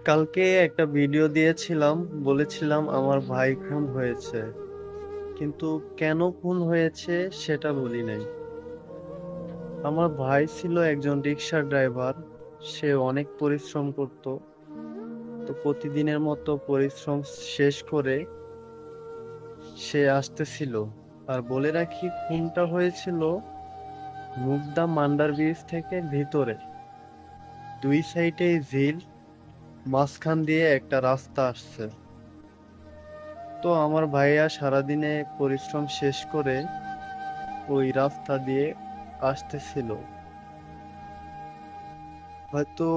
কালকে একটা ভিডিও দিয়েছিলাম, বলেছিলাম আমার ভাই খুন হয়েছে, কিন্তু কেন খুন হয়েছে সেটা বলি নাই। আমার ভাই ছিল একজন রিক্সা ড্রাইভার। সে অনেক পরিশ্রম করত। তো প্রতিদিনের মতো পরিশ্রম শেষ করে সে আসতেছিল। আর বলে রাখি, খুনটা হয়েছিল মুগদা মান্ডার ব্রিজ থেকে ভিতরে। দুই সাইডে ঝিল, মাঝখান দিয়ে একটা রাস্তা আসছে। তো আমার ভাইয়া সারাদিনে পরিশ্রম শেষ করে ওই রাস্তা দিয়ে আসতেছিল। হয়তো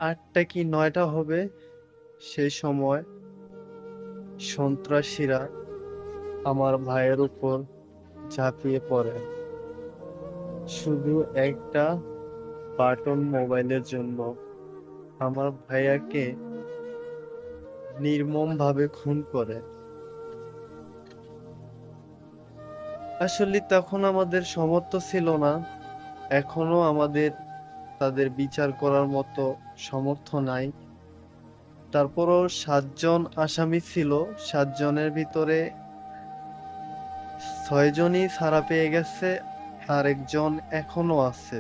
8টা কি 9টা হবে। সেই সময় সন্ত্রাসীরা আমার ভাইয়ের উপর ঝাঁপিয়ে পড়ে, শুধু একটা বাটন মোবাইলের জন্য। আমার ভাইয়াকে নির্মম ভাবে খুন করে। আসলে তখন আমাদের সামর্থ্য ছিল না, এখনো আমাদের তাদের বিচার করার মতো সামর্থ্য নাই। তারপরও 7 জন আসামি ছিল। 7 জনের ভিতরে 6 জনই ছাড়া পেয়ে গেছে, আর একজন এখনো আছে।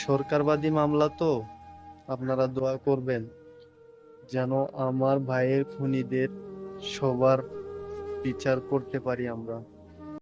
সরকারবাদী মামলা তো, আপনারা দোয়া করবেন যেন আমার ভাইয়ের খুনিদের সবার বিচার করতে পারি আমরা।